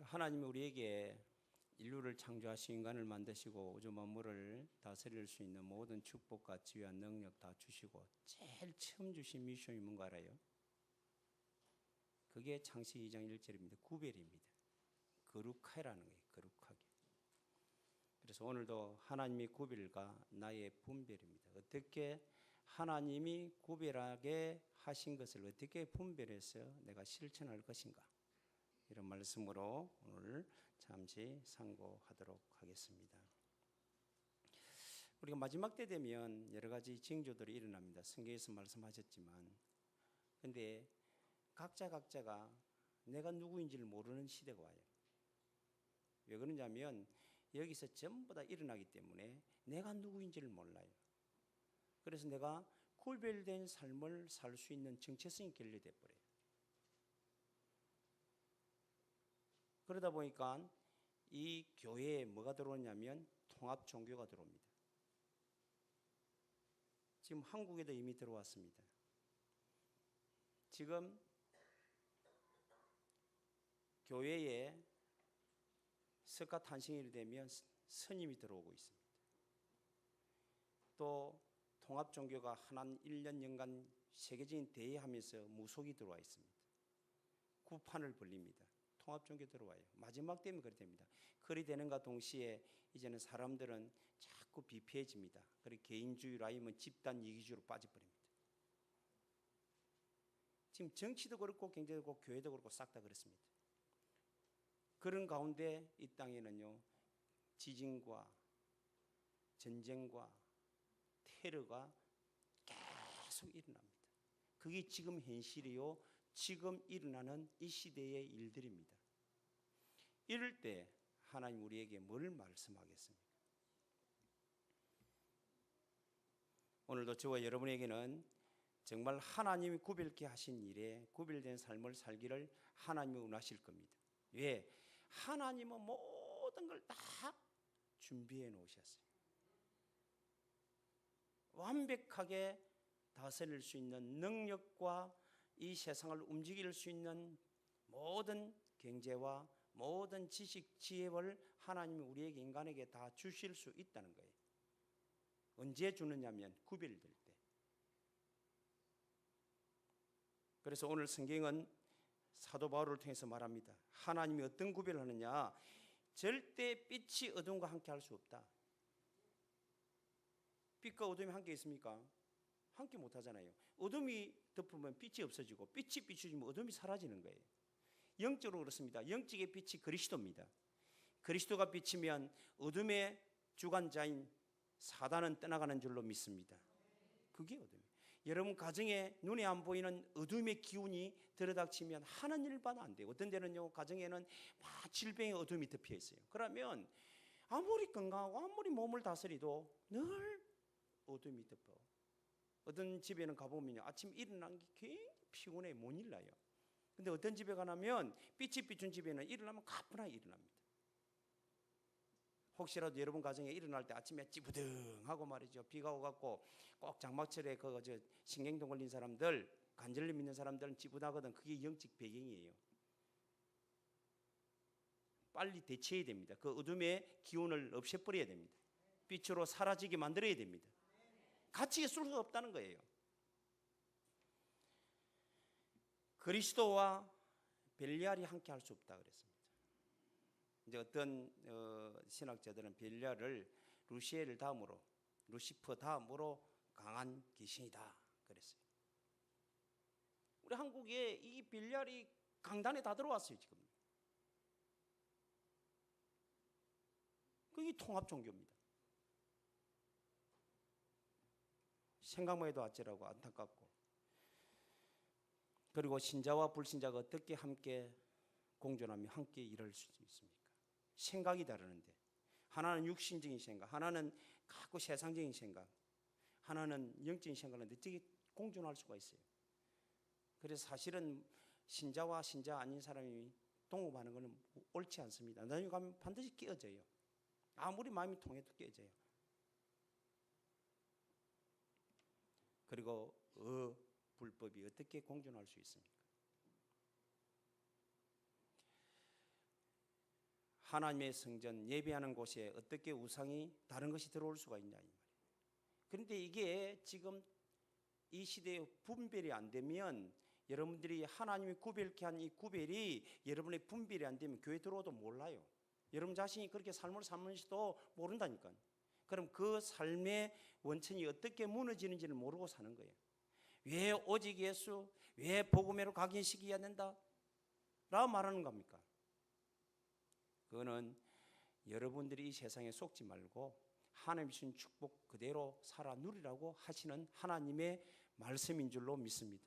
하나님이 우리에게 인류를 창조하신 인간을 만드시고 우주 만물을 다스릴 수 있는 모든 축복과 지혜와 능력 다 주시고 제일 처음 주신 미션이 뭔가 알아요? 그게 창세기 2장 1절입니다. 구별입니다. 거룩하라는 거예요. 거룩하게. 그래서 오늘도 하나님의 구별과 나의 분별입니다. 어떻게 하나님이 구별하게 하신 것을 어떻게 분별해서 내가 실천할 것인가? 이런 말씀으로 오늘 잠시 상고하도록 하겠습니다. 우리가 마지막 때 되면 여러 가지 징조들이 일어납니다. 성경에서 말씀하셨지만, 근데 각자가 내가 누구인지를 모르는 시대가 와요. 왜 그러냐면 여기서 전부 다 일어나기 때문에 내가 누구인지를 몰라요. 그래서 내가 구별된 삶을 살 수 있는 정체성이 결여돼 버려요. 그러다 보니까 이 교회에 뭐가 들어오냐면 통합 종교가 들어옵니다. 지금 한국에도 이미 들어왔습니다. 지금 교회에 석가 탄신일이 되면 스님이 들어오고 있습니다. 또 통합 종교가 한 1년 연간 세계적인 대회하면서 무속이 들어와 있습니다. 구판을 벌립니다. 통합 종교 들어와요. 마지막 때면 그렇게 됩니다. 그리 되는가 동시에 이제는 사람들은 자꾸 비폐해집니다. 그리고 개인주의로 아니면 집단 이기주의로 빠져버립니다. 지금 정치도 그렇고 경제도 그렇고 교회도 그렇고 싹 다 그렇습니다. 그런 가운데 이 땅에는요, 지진과 전쟁과 테러가 계속 일어납니다. 그게 지금 현실이요, 지금 일어나는 이 시대의 일들입니다. 이럴 때 하나님 우리에게 뭘 말씀하겠습니까? 오늘도 저와 여러분에게는 정말 하나님이 구별케 하신 일에 구별된 삶을 살기를 하나님이 원하실 겁니다. 왜? 하나님은 모든 걸 다 준비해 놓으셨어요. 완벽하게 다스릴 수 있는 능력과 이 세상을 움직일 수 있는 모든 경제와 모든 지식, 지혜를 하나님이 우리에게 인간에게 다 주실 수 있다는 거예요. 언제 주느냐면 구별될 때. 그래서 오늘 성경은 사도 바울을 통해서 말합니다. 하나님이 어떤 구별을 하느냐? 절대 빛이 어둠과 함께 할 수 없다. 빛과 어둠이 함께 있습니까? 함께 못 하잖아요. 어둠이 덮으면 빛이 없어지고 빛이 비추지면 어둠이 사라지는 거예요. 영적으로 그렇습니다. 영적의 빛이 그리스도입니다. 그리스도가 비치면 어둠의 주관자인 사단은 떠나가는 줄로 믿습니다. 그게 어둠이에요. 여러분 가정에 눈에 안 보이는 어둠의 기운이 들어닥치면 하는 일만 안 돼요. 어떤 데는요, 가정에는 막 질병의 어둠이 덮여 있어요. 그러면 아무리 건강하고 아무리 몸을 다스리도 늘 어둠이 덮어. 어떤 집에는 가보면요, 아침 일어난 게 굉장히 피곤해 못 일어나요. 근데 어떤 집에 가면 빛이 비춘 집에는 일어나면 가뿐하게 일어납니다. 혹시라도 여러분 가정에 일어날 때 아침에 찌부둥하고 말이죠, 비가 오갖고 꼭 장마철에 신경통 걸린 사람들, 관절염 있는 사람들은 찌부둥하거든. 그게 영적 배경이에요. 빨리 대체해야 됩니다. 그 어둠의 기운을 없애버려야 됩니다. 빛으로 사라지게 만들어야 됩니다. 같이 있을 수 없다는 거예요. 그리스도와 벨리알이 함께 할 수 없다 그랬습니다. 이제 어떤 신학자들은 벨리알을 루시엘 다음으로, 루시퍼 다음으로 강한 귀신이다 그랬어요. 우리 한국에 이 벨리알이 강단에 다 들어왔어요 지금. 그게 통합 종교입니다. 생각만 해도 아찔하고 안타깝고. 그리고 신자와 불신자가 어떻게 함께 공존하며 함께 일할 수 있습니까? 생각이 다르는데, 하나는 육신적인 생각, 하나는 갖고 세상적인 생각, 하나는 영적인 생각을 어떻게 공존할 수가 있어요? 그래서 사실은 신자와 신자 아닌 사람이 동업하는 것은 옳지 않습니다. 나중에 가면 반드시 깨어져요. 아무리 마음이 통해도 깨어져요. 그리고 불법이 어떻게 공존할 수 있습니까? 하나님의 성전 예배하는 곳에 어떻게 우상이 다른 것이 들어올 수가 있냐 이 말이에요. 그런데 이게 지금 이 시대에 분별이 안 되면 여러분들이 하나님이 구별케 한 이 구별이 여러분의 분별이 안 되면 교회 들어오도 몰라요. 여러분 자신이 그렇게 삶을 사는지도 모른다니까요. 그럼 그 삶의 원천이 어떻게 무너지는지를 모르고 사는 거예요. 왜 오직 예수, 왜 복음으로 각인시켜야 된다? 라고 말하는 겁니까? 그거는 여러분들이 이 세상에 속지 말고 하나님 주신 축복 그대로 살아 누리라고 하시는 하나님의 말씀인 줄로 믿습니다.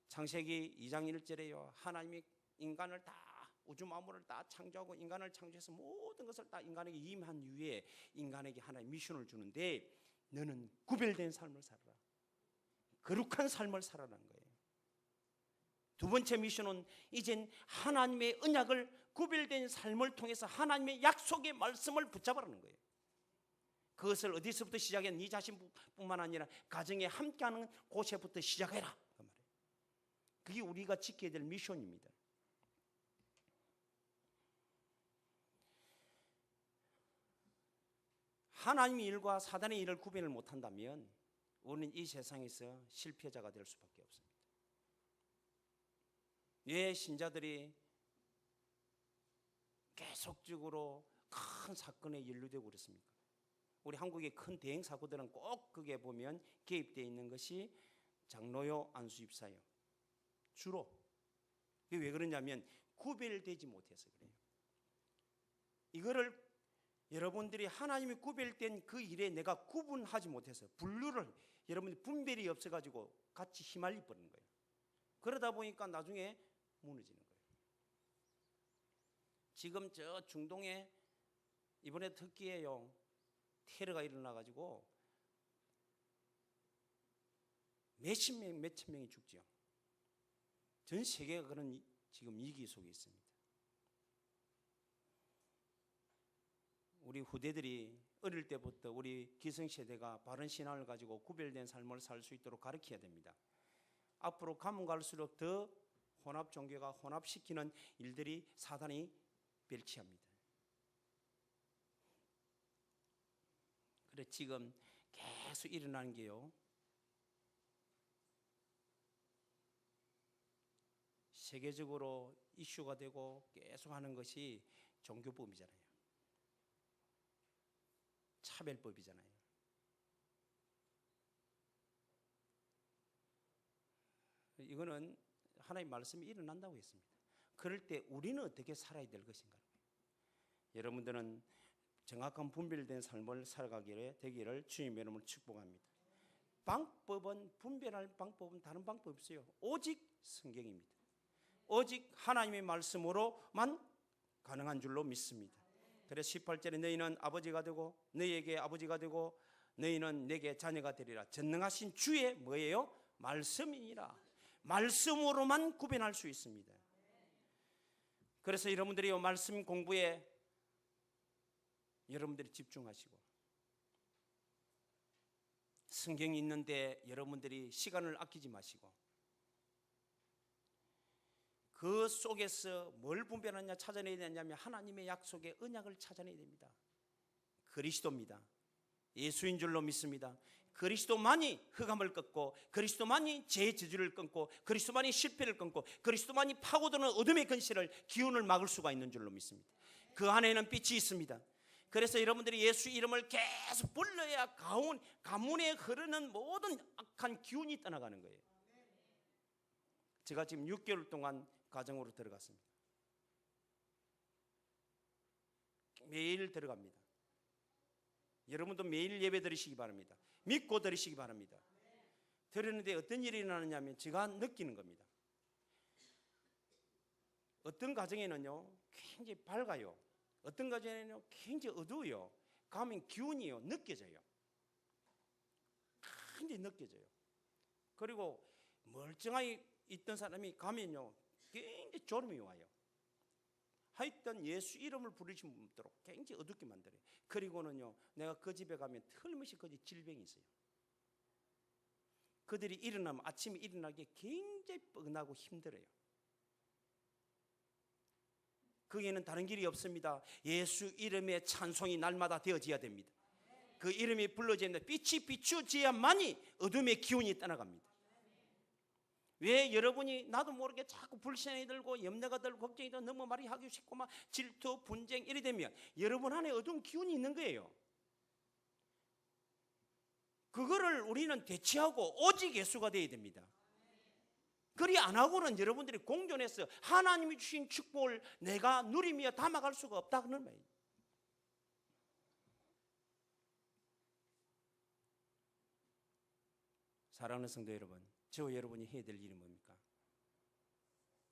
창세기 2장 1절에요. 하나님이 인간을 다 우주 만물을 다 창조하고 인간을 창조해서 모든 것을 다 인간에게 임한 이후에 인간에게 하나의 미션을 주는데 너는 구별된 삶을 살아라. 거룩한 삶을 살아라는 거예요. 두 번째 미션은 이젠 하나님의 언약을 구별된 삶을 통해서 하나님의 약속의 말씀을 붙잡으라는 거예요. 그것을 어디서부터 시작해? 네 자신뿐만 아니라 가정에 함께하는 곳에부터 시작해라. 그 말이에요. 그게 우리가 지켜야 될 미션입니다. 하나님의 일과 사단의 일을 구별을 못한다면 우리는 이 세상에서 실패자가 될 수밖에 없습니다. 왜 신자들이 계속적으로 큰 사건에 연루되고 그렇습니까? 우리 한국의 큰 대형 사고들은 꼭 거기에 보면 개입되어 있는 것이 장로요, 안수집사요. 주로. 그게 왜 그러냐면 구별되지 못해서 그래요. 이거를 여러분들이 하나님이 구별된 그 일에 내가 구분하지 못해서 분류를 여러분들 분별이 없어가지고 같이 휘말려 버리는 거예요. 그러다 보니까 나중에 무너지는 거예요. 지금 저 중동에 이번에 터키에요 테러가 일어나가지고 몇천 명이 죽죠. 전 세계가 그런 지금 위기 속에 있습니다. 우리 후대들이 어릴 때부터 우리 기성세대가 바른 신앙을 가지고 구별된 삶을 살 수 있도록 가르쳐야 됩니다. 앞으로 가면 갈수록 더 혼합 종교가 혼합시키는 일들이 사단이 벨치합니다. 그래 지금 계속 일어나는 게요. 세계적으로 이슈가 되고 계속 하는 것이 종교법이잖아요. 차별법이잖아요. 이거는 하나님의 말씀이 일어난다고 했습니다. 그럴 때 우리는 어떻게 살아야 될 것인가? 여러분들은 정확한 분별된 삶을 살아가게 되기를 주님의 이름으로 축복합니다. 방법은 분별할 방법은 다른 방법이 없어요. 오직 성경입니다. 오직 하나님의 말씀으로만 가능한 줄로 믿습니다. 그래서 18절에 너희는 아버지가 되고 너희에게 아버지가 되고 너희는 내게 자녀가 되리라. 전능하신 주의 뭐예요? 말씀이니라. 말씀으로만 구별할 수 있습니다. 그래서 여러분들이 이 말씀 공부에 여러분들이 집중하시고 성경이 있는데 여러분들이 시간을 아끼지 마시고 그 속에서 뭘 분별하냐 찾아내야 되냐면 하나님의 약속의 언약을 찾아내야 됩니다. 그리스도입니다. 예수인 줄로 믿습니다. 그리스도만이 흑암을 끊고 그리스도만이 죄의 저주를 끊고 그리스도만이 실패를 끊고 그리스도만이 파고드는 어둠의 근시를 기운을 막을 수가 있는 줄로 믿습니다. 그 안에는 빛이 있습니다. 그래서 여러분들이 예수 이름을 계속 불러야 가문에 흐르는 모든 악한 기운이 떠나가는 거예요. 제가 지금 6개월 동안 가정으로 들어갔습니다. 매일 들어갑니다. 여러분도 매일 예배 드리시기 바랍니다. 믿고 드리시기 바랍니다. 들었는데 어떤 일이 일어나느냐면 제가 느끼는 겁니다. 어떤 가정에는요 굉장히 밝아요. 어떤 가정에는요 굉장히 어두워요. 가면 기운이요 느껴져요. 굉장히 느껴져요. 그리고 멀쩡하게 있던 사람이 가면요 굉장히 졸음이 와요. 하여튼 예수 이름을 부르시는 분도록 굉장히 어둡게 만들어요. 그리고는요 내가 그 집에 가면 틀림없이 그 집 질병이 있어요. 그들이 일어나면 아침에 일어나기 굉장히 뻐근하고 힘들어요. 거기에는 다른 길이 없습니다. 예수 이름의 찬송이 날마다 되어져야 됩니다. 그 이름이 불러져야 됩니다. 빛이 비추어져야만이 어둠의 기운이 떠나갑니다. 왜 여러분이 나도 모르게 자꾸 불신이 들고 염려가 들고 걱정이 들고 너무 말이 하기 싫고 막 질투 분쟁 이래 되면 여러분 안에 어두운 기운이 있는 거예요. 그거를 우리는 대체하고 오직 예수가 되어야 됩니다. 그리 안 하고는 여러분들이 공존해서 하나님이 주신 축복을 내가 누리며 담아갈 수가 없다는 거예요. 사랑하는 성도 여러분, 저와 여러분이 해야 될 일은 뭡니까?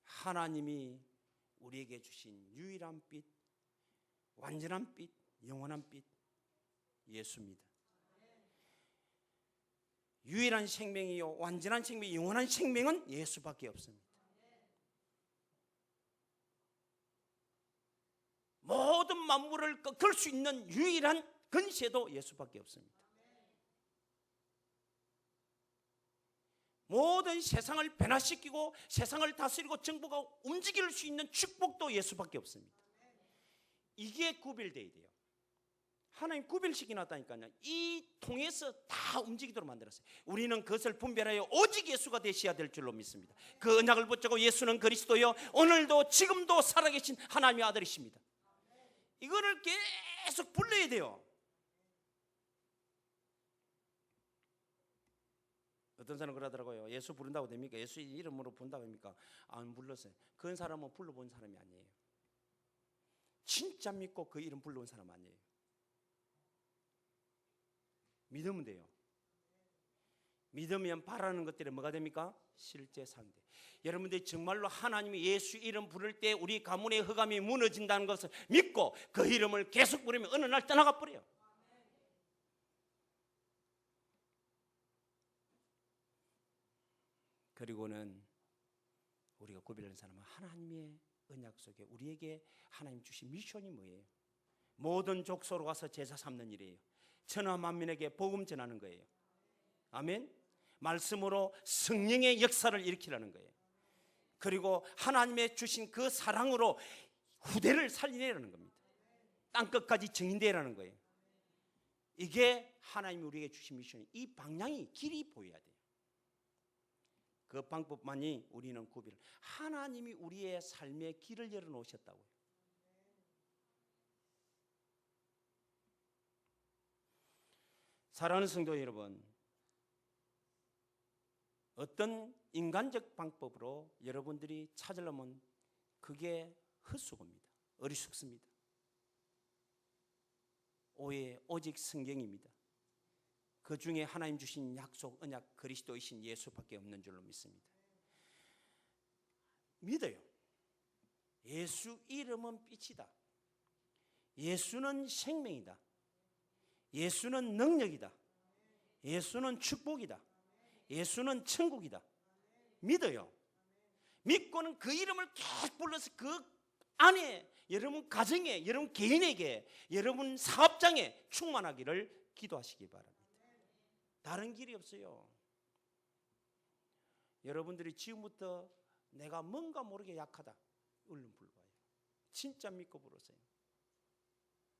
하나님이 우리에게 주신 유일한 빛, 완전한 빛, 영원한 빛, 예수입니다. 유일한 생명이요, 완전한 생명, 영원한 생명은 예수밖에 없습니다. 모든 만물을 꺾을 수 있는 유일한 근세도 예수밖에 없습니다. 모든 세상을 변화시키고 세상을 다스리고 정부가 움직일 수 있는 축복도 예수밖에 없습니다. 이게 구별되어야 돼요. 하나님 구별시켜 놨다니까요. 이 통해서 다 움직이도록 만들었어요. 우리는 그것을 분별하여 오직 예수가 되셔야 될 줄로 믿습니다. 그 언약을 붙잡고 예수는 그리스도요 오늘도 지금도 살아계신 하나님의 아들이십니다. 이거를 계속 불러야 돼요. 어떤 사람은 그러더라고요. 예수 부른다고 됩니까? 예수 이름으로 부른다고 합니까? 안 불렀어요. 그런 사람은 불러본 사람이 아니에요. 진짜 믿고 그 이름 불러온 사람 아니에요. 믿으면 돼요. 믿으면 바라는 것들이 뭐가 됩니까? 실제 상대. 여러분들이 정말로 하나님이 예수 이름 부를 때 우리 가문의 흑암이 무너진다는 것을 믿고 그 이름을 계속 부르면 어느 날 떠나가 버려요. 그리고는 우리가 구별하는 사람은 하나님의 언약 속에 우리에게 하나님 주신 미션이 뭐예요? 모든 족속으로 가서 제사 삼는 일이에요. 천하 만민에게 복음 전하는 거예요. 아멘. 말씀으로 성령의 역사를 일으키라는 거예요. 그리고 하나님의 주신 그 사랑으로 후대를 살리내라는 겁니다. 땅끝까지 증인되라는 거예요. 이게 하나님이 우리에게 주신 미션이에요. 이 방향이 길이 보여야 돼요. 그 방법만이 우리는 구별. 하나님이 우리의 삶의 길을 열어놓으셨다고요. 사랑하는 성도 여러분, 어떤 인간적 방법으로 여러분들이 찾으려면 그게 헛수고입니다. 어리숙습니다. 오직 성경입니다. 그 중에 하나님 주신 약속, 언약, 그리스도이신 예수밖에 없는 줄로 믿습니다. 믿어요. 예수 이름은 빛이다. 예수는 생명이다. 예수는 능력이다. 예수는 축복이다. 예수는 천국이다. 믿어요. 믿고는 그 이름을 계속 불러서 그 안에 여러분 가정에, 여러분 개인에게, 여러분 사업장에 충만하기를 기도하시기 바랍니다. 다른 길이 없어요. 여러분들이 지금부터 내가 뭔가 모르게 약하다. 얼른 불러봐요. 진짜 믿고 부르세요.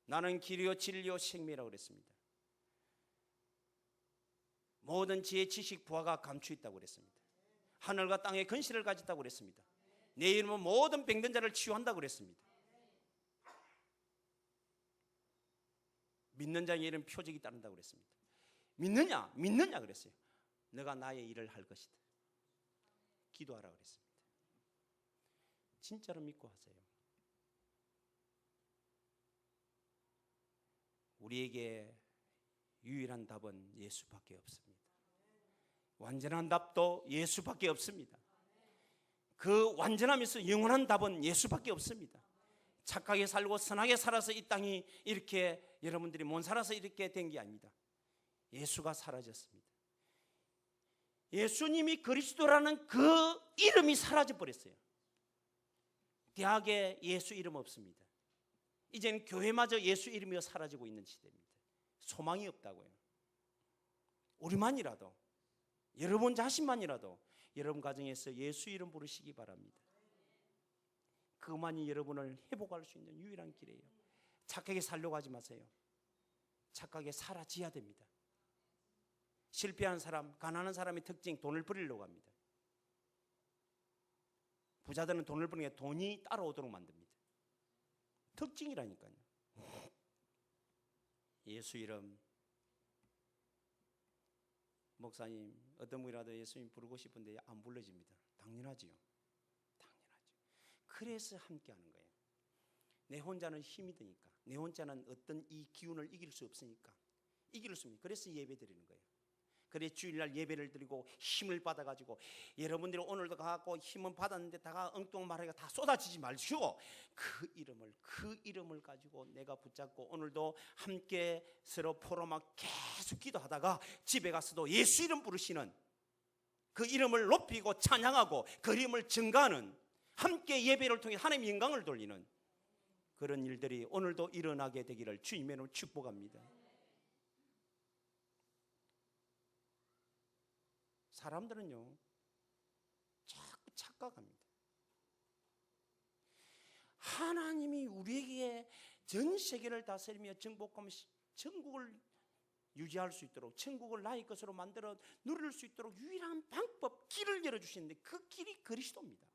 나는 길이요 진리요 생명이라고 그랬습니다. 모든 지혜 지식 부하가 감추어 있다고 그랬습니다. 하늘과 땅의 근시를 가졌다고 그랬습니다. 내 이름은 모든 병든 자를 치유한다고 그랬습니다. 믿는 자의 이름 표적이 따른다고 그랬습니다. 믿느냐? 믿느냐 그랬어요. 너가 나의 일을 할 것이다. 기도하라 그랬습니다. 진짜로 믿고 하세요. 우리에게 유일한 답은 예수밖에 없습니다. 완전한 답도 예수밖에 없습니다. 그 완전함에서 영원한 답은 예수밖에 없습니다. 착하게 살고 선하게 살아서 이 땅이 이렇게 여러분들이 못 살아서 이렇게 된 게 아닙니다. 예수가 사라졌습니다. 예수님이 그리스도라는 그 이름이 사라져 버렸어요. 대학에 예수 이름 없습니다. 이제는 교회마저 예수 이름이 사라지고 있는 시대입니다. 소망이 없다고요. 우리만이라도, 여러분 자신만이라도 여러분 가정에서 예수 이름 부르시기 바랍니다. 그만이 여러분을 회복할 수 있는 유일한 길이에요. 착하게 살려고 하지 마세요. 착하게 살아지어야 됩니다. 실패한 사람, 가난한 사람의 특징, 돈을 버리려고 합니다. 부자들은 돈을 버는 게 돈이 따라오도록 만듭니다. 특징이라니까요. 예수 이름. 목사님, 어떤 분이라도 예수님 부르고 싶은데 안 불러집니다. 당연하지요. 당연하죠. 그래서 함께하는 거예요. 내 혼자는 힘이 드니까, 내 혼자는 어떤 이 기운을 이길 수 없으니까 이길 수 없습니다. 그래서 예배 드리는 거예요. 그래 주일날 예배를 드리고 힘을 받아가지고, 여러분들이 오늘도 가고 힘은 받았는데 다가 엉뚱한 말하기가 다 쏟아지지 마시고 그 이름을 가지고 내가 붙잡고 오늘도 함께 서로 포럼하고 계속 기도하다가 집에 가서도 예수 이름 부르시는, 그 이름을 높이고 찬양하고 그 이름을 증가하는, 함께 예배를 통해 하나님의 영광을 돌리는 그런 일들이 오늘도 일어나게 되기를 주님의 이름으로 축복합니다. 사람들은요 자꾸 착각합니다. 하나님이 우리에게 전 세계를 다스리며 정복하며 천국을 유지할 수 있도록, 천국을 나의 것으로 만들어 누릴 수 있도록 유일한 방법, 길을 열어주시는데 그 길이 그리스도입니다.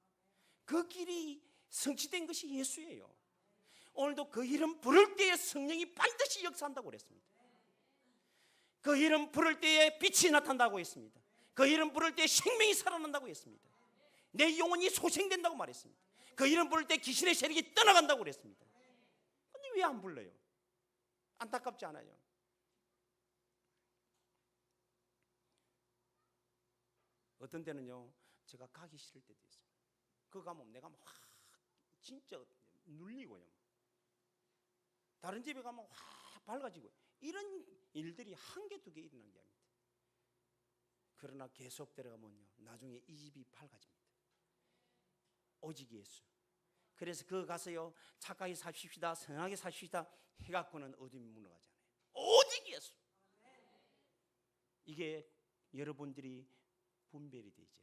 그 길이 성취된 것이 예수예요. 오늘도 그 이름 부를 때에 성령이 반드시 역사한다고 그랬습니다. 그 이름 부를 때에 빛이 나타난다고 했습니다. 그 이름 부를 때 생명이 살아난다고 했습니다. 내 영혼이 소생된다고 말했습니다. 그 이름 부를 때 귀신의 세력이 떠나간다고 그랬습니다. 근데 왜 안 불러요? 안타깝지 않아요? 어떤 때는요 제가 가기 싫을 때도 있어요. 그거 가면 내가 막 진짜 눌리고요, 다른 집에 가면 확 밝아지고, 이런 일들이 한 개 두 개 일어난 게 아닙니다. 그러나 계속 들어가면요 나중에 이 집이 밝아집니다. 오직 예수. 그래서 그 가서요 착하게 사십시다, 선하게 사십시다 해갖고는 어둠이 무너가잖아요. 오직 예수. 이게 여러분들이 분별이 되어야 돼요.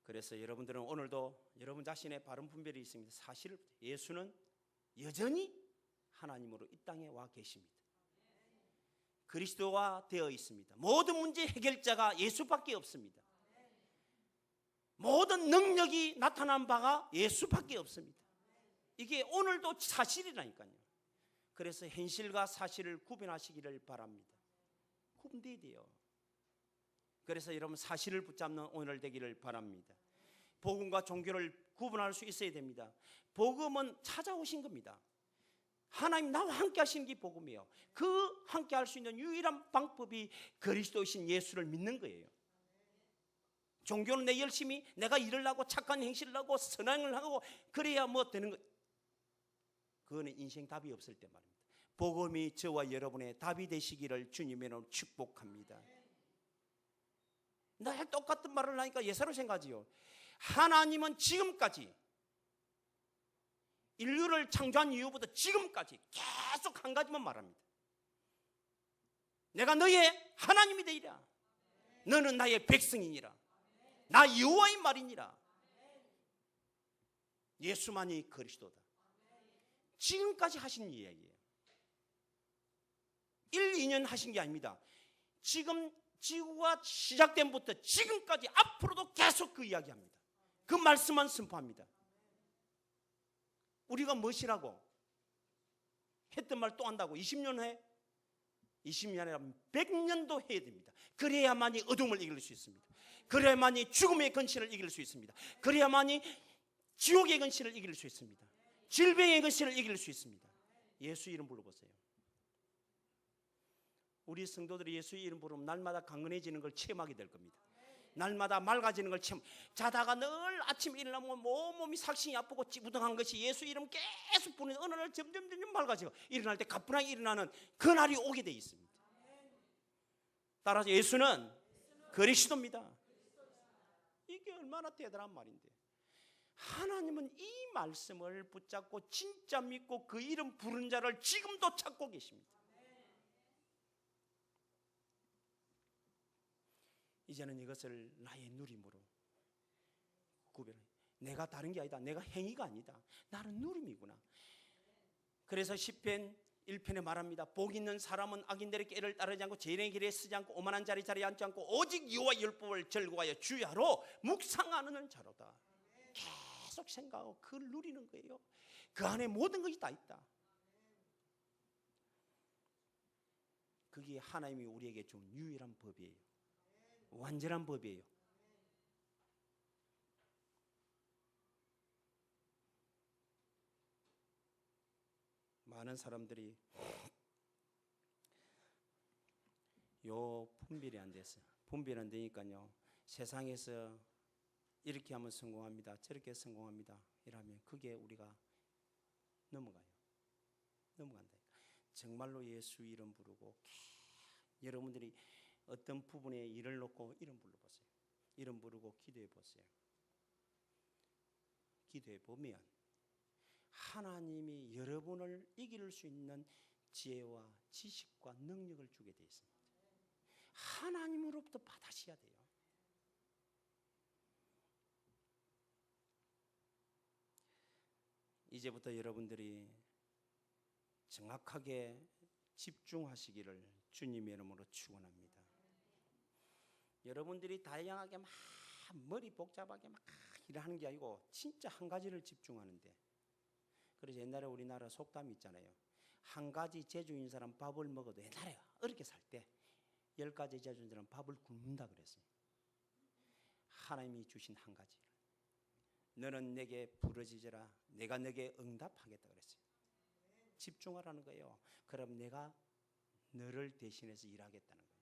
그래서 여러분들은 오늘도 여러분 자신의 바른 분별이 있습니다. 사실 예수는 여전히 하나님으로 이 땅에 와 계십니다. 그리스도와 되어 있습니다. 모든 문제 해결자가 예수밖에 없습니다. 모든 능력이 나타난 바가 예수밖에 없습니다. 이게 오늘도 사실이라니까요. 그래서 현실과 사실을 구분하시기를 바랍니다. 구분돼야 돼요. 그래서 여러분 사실을 붙잡는 오늘 되기를 바랍니다. 복음과 종교를 구분할 수 있어야 됩니다. 복음은 찾아오신 겁니다. 하나님 나와 함께 하시는 게 복음이에요. 그 함께 할 수 있는 유일한 방법이 그리스도이신 예수를 믿는 거예요. 종교는 내 열심히 내가 일을 하고 착한 행실을 하고 선행을 하고 그래야 뭐 되는 거, 그거는 인생 답이 없을 때 말입니다. 복음이 저와 여러분의 답이 되시기를 주님의 이름으로 축복합니다. 늘 똑같은 말을 하니까 예사로 생각하지요. 하나님은 지금까지 인류를 창조한 이후부터 지금까지 계속 한 가지만 말합니다. 내가 너의 하나님이 되리라. 너는 나의 백성이니라. 나 여호와의 말이니라. 예수만이 그리스도다. 지금까지 하신 이야기예요. 1, 2년 하신 게 아닙니다. 지금 지구가 시작된부터 지금까지 앞으로도 계속 그 이야기합니다. 그 말씀만 선포합니다. 우리가 무엇이라고 했던 말 또 한다고 20년 해? 20년이 아니라 100년도 해야 됩니다. 그래야만이 어둠을 이길 수 있습니다. 그래야만이 죽음의 근시를 이길 수 있습니다. 그래야만이 지옥의 근시를 이길 수 있습니다. 질병의 근시를 이길 수 있습니다. 예수 이름 불러보세요. 우리 성도들이 예수 이름 부르면 날마다 강건해지는 걸 체험하게 될 겁니다. 날마다 맑아지는 걸 체험. 자다가 늘 아침 일어나면 몸이 삭신이 아프고 찌부둥한 것이 예수 이름 계속 부르는 어느 날 점점 맑아지고 일어날 때 가뿐하게 일어나는 그날이 오게 돼 있습니다. 따라서 예수는 그리스도입니다. 이게 얼마나 대단한 말인데, 하나님은 이 말씀을 붙잡고 진짜 믿고 그 이름 부른 자를 지금도 찾고 계십니다. 이제는 이것을 나의 누림으로, 구별해. 내가 다른 게 아니다. 내가 행위가 아니다. 나는 누림이구나. 그래서 시편 1편에 말합니다. 복 있는 사람은 악인들의 길을 따르지 않고 죄인의 길에 서지 않고 오만한 자리에 앉지 않고 오직 여호와의 율법을 즐거워하여 주야로 묵상하는 자로다. 계속 생각하고 그걸 누리는 거예요. 그 안에 모든 것이 다 있다. 그게 하나님이 우리에게 준 유일한 법이에요. 완전한 법이에요. 많은 사람들이 요 분별이 안 됐어요. 분별이 안 되니까요, 세상에서 이렇게 하면 성공합니다, 저렇게 성공합니다 이러면 그게 우리가 넘어간다. 정말로 예수 이름 부르고, 여러분들이 어떤 부분에 일을 놓고 이름 불러보세요. 이름 부르고 기도해 보세요. 기도해 보면 하나님이 여러분을 이길 수 있는 지혜와 지식과 능력을 주게 되어 있습니다. 하나님으로부터 받으셔야 돼요. 이제부터 여러분들이 정확하게 집중하시기를 주님의 이름으로 축원합니다. 여러분들이 다양하게 막 머리 복잡하게 막 일하는 게 아니고 진짜 한 가지를 집중하는데, 그래서 옛날에 우리나라 속담이 있잖아요. 한 가지 재주인 사람 밥을 먹어도, 옛날에 어렵게 살 때 10가지 재주인 사람 밥을 굶는다 그랬어요. 하나님이 주신 한 가지를 너는 내게 부르짖으라 내가 내게 응답하겠다 그랬어요. 집중하라는 거예요. 그럼 내가 너를 대신해서 일하겠다는 거예요.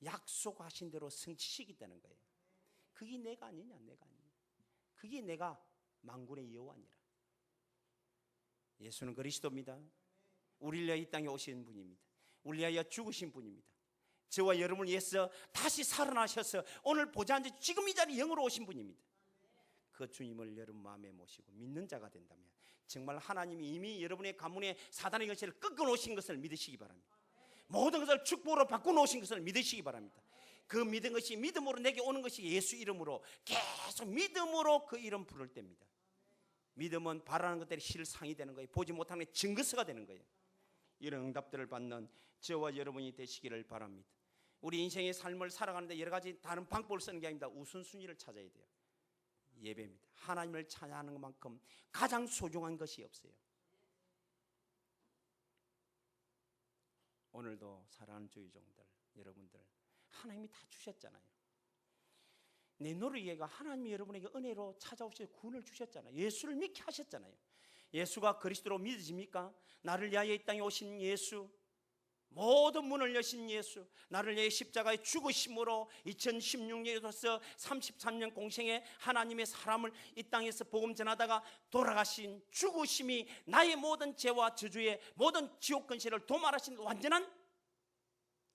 약속하신 대로 성취시키겠다는 거예요. 그게 내가 아니냐, 내가 아니냐. 그게 내가 만군의 여호와니라. 예수는 그리스도입니다. 우리를 위하여 이 땅에 오신 분입니다. 우리를 위하여 죽으신 분입니다. 저와 여러분을 위해서 다시 살아나셔서 오늘 보좌 앉아 지금 이 자리에 영으로 오신 분입니다. 그 주님을 여러분 마음에 모시고 믿는 자가 된다면 정말 하나님이 이미 여러분의 가문에 사단의 것을 꺾어놓으신 것을 믿으시기 바랍니다. 모든 것을 축복으로 바꿔놓으신 것을 믿으시기 바랍니다. 그 믿은 것이 믿음으로 내게 오는 것이 예수 이름으로 계속 믿음으로 그 이름 부를 때입니다. 믿음은 바라는 것들이 실상이 되는 거예요. 보지 못하는 증거서가 되는 거예요. 이런 응답들을 받는 저와 여러분이 되시기를 바랍니다. 우리 인생의 삶을 살아가는데 여러 가지 다른 방법을 쓰는 게 아닙니다. 우선순위를 찾아야 돼요. 예배입니다. 하나님을 찬양하는 것만큼 가장 소중한 것이 없어요. 오늘도 사랑하는 주의 종들 여러분들, 하나님이 다 주셨잖아요. 내 노릇이가 하나님이 여러분에게 은혜로 찾아오셔서 구원을 주셨잖아요. 예수를 믿게 하셨잖아요. 예수가 그리스도로 믿으십니까? 나를 위하여 이 땅에 오신 예수, 모든 문을 여신 예수, 나를 위해 십자가에 죽으심으로 2016년에서 33년 공생에 하나님의 사람을 이 땅에서 복음 전하다가 돌아가신 죽으심이 나의 모든 죄와 저주의 모든 지옥 근세를 도말하신 완전한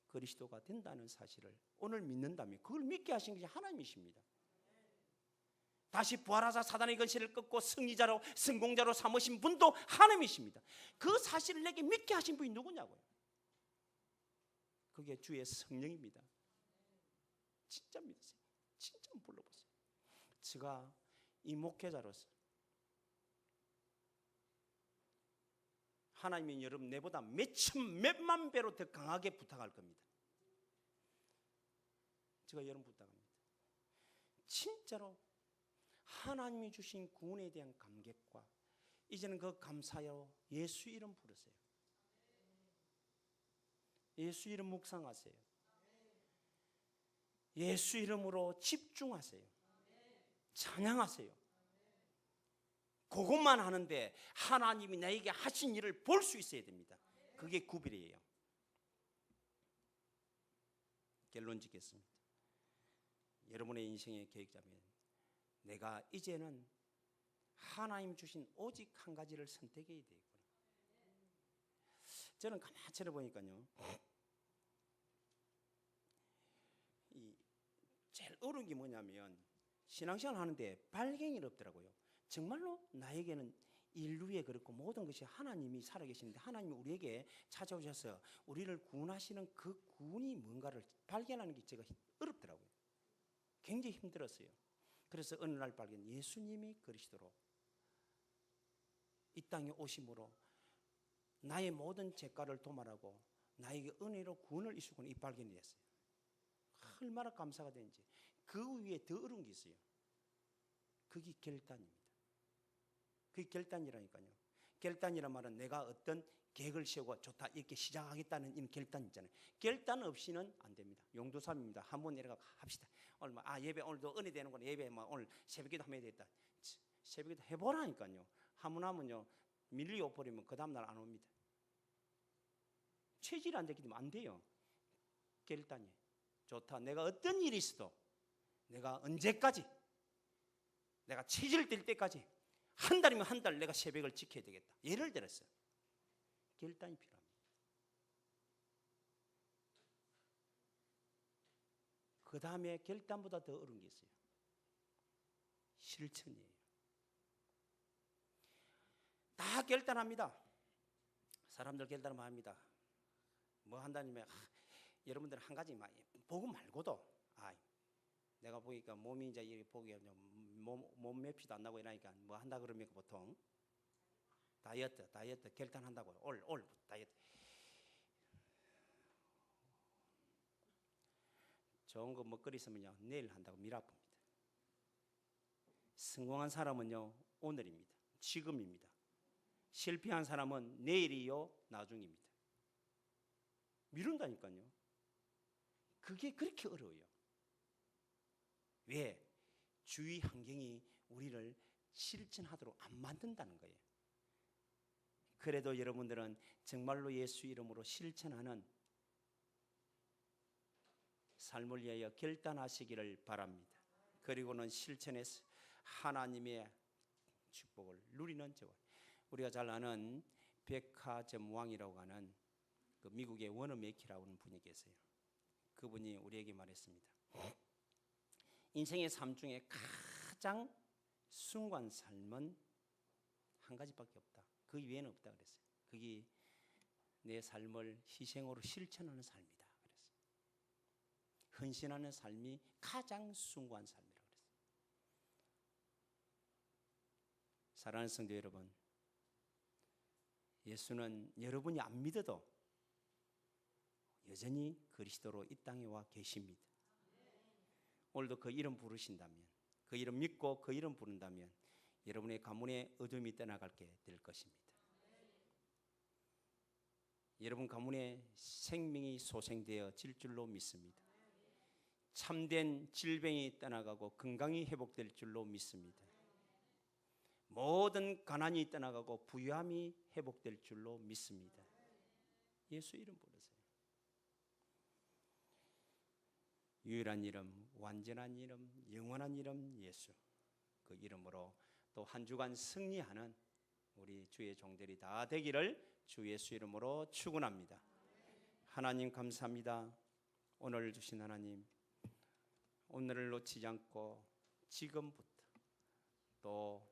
그리스도가 된다는 사실을 오늘 믿는다면 그걸 믿게 하신 것이 하나님이십니다. 다시 부활하사 사단의 근세를 꺾고 승리자로 성공자로 삼으신 분도 하나님이십니다. 그 사실을 내게 믿게 하신 분이 누구냐고요. 그게 주의 성령입니다. 진짜 믿으세요. 진짜 불러보세요. 제가 이 목회자로서 하나님이 여러분 내보다 몇만 배로 더 강하게 부탁할 겁니다. 제가 여러분 부탁합니다. 진짜로 하나님이 주신 구원에 대한 감격과 이제는 그 감사로 예수 이름 부르세요. 예수 이름 묵상하세요. 예수 이름으로 집중하세요. 찬양하세요. 그것만 하는데 하나님이 나에게 하신 일을 볼 수 있어야 됩니다. 그게 구별이에요. 결론 짓겠습니다. 여러분의 인생의 계획자면 내가 이제는 하나님 주신 오직 한 가지를 선택해야 되겠구나. 저는 가만히 쳐다보니까요, 제일 어려운 게 뭐냐면 신앙생활 하는데 발견이 없더라고요. 정말로 나에게는 인류에 그렇고 모든 것이 하나님이 살아계시는데 하나님이 우리에게 찾아오셔서 우리를 구원하시는 그 구원이 뭔가를 발견하는 게 제가 어렵더라고요. 굉장히 힘들었어요. 그래서 어느 날 발견 예수님이 그리스도로 이 땅에 오심으로 나의 모든 죄가를 도말하고 나에게 은혜로 구원을 이루시고는 이 발견이 됐어요. 얼마나 감사가 되는지. 그 위에 더 어려운 게 있어요. 그게 결단입니다. 그게 결단이라니까요. 결단이란 말은 내가 어떤 계획을 세우고 좋다 이렇게 시작하겠다는 이런 결단 있잖아요. 결단 없이는 안 됩니다. 용두삼입니다. 한번 내려가 합시다. 오늘 예배 오늘도 은혜 되는 거는 예배 오늘 새벽기도 하면 되겠다. 새벽기도 해보라니까요. 하면요 밀려 버리면 그 다음 날 안 옵니다. 체질이 안 되기 때문에 안 돼요. 결단이 좋다. 내가 어떤 일이 있어도 내가 언제까지 내가 체질 될 때까지 한 달이면 한 달 내가 새벽을 지켜야 되겠다. 예를 들었어요. 결단이 필요합니다. 그 다음에 결단보다 더 어려운 게 있어요. 실천이에요. 다 결단합니다. 사람들 결단을 합니다. 뭐 한다면 여러분들 한 가지 복음 말고도 내가 보니까 몸이 이제 이렇게 보기에 몸 맵시도 안 나고 이러니까 뭐 한다 그러면 보통 다이어트 결단한다고요. 올 다이어트. 좋은 거 먹거리 있으면요 내일 한다고 미라쁩니다. 성공한 사람은요 오늘입니다. 지금입니다. 실패한 사람은 내일이요 나중입니다. 미룬다니까요. 그게 그렇게 어려워요. 왜? 주위 환경이 우리를 실천하도록 안 만든다는 거예요. 그래도 여러분들은 정말로 예수 이름으로 실천하는 삶을 위하여 결단하시기를 바랍니다. 그리고는 실천해서 하나님의 축복을 누리는 저 우리가 잘 아는 백화점 왕이라고 하는 그 미국의 워너 메키라고 하는 분이 계세요. 그분이 우리에게 말했습니다. 인생의 삶 중에 가장 숭고한 삶은 한 가지밖에 없다. 그 위에는 없다 그랬어요. 그게 내 삶을 희생으로 실천하는 삶이다 그랬어요. 헌신하는 삶이 가장 숭고한 삶이라고 그랬어요. 사랑하는 성도 여러분, 예수는 여러분이 안 믿어도 여전히 그리스도로 이 땅에 와 계십니다. 오늘도 그 이름 부르신다면, 그 이름 믿고 그 이름 부른다면 여러분의 가문의 어둠이 떠나가게 될 것입니다. 여러분 가문에 생명이 소생되어질 줄로 믿습니다. 참된 질병이 떠나가고 건강이 회복될 줄로 믿습니다. 모든 가난이 떠나가고 부유함이 회복될 줄로 믿습니다. 예수 이름 부르세요. 유일한 이름, 완전한 이름, 영원한 이름 예수. 그 이름으로 또 한 주간 승리하는 우리 주의 종들이 다 되기를 주 예수 이름으로 축원합니다. 하나님 감사합니다. 오늘 주신 하나님, 오늘을 놓치지 않고 지금부터 또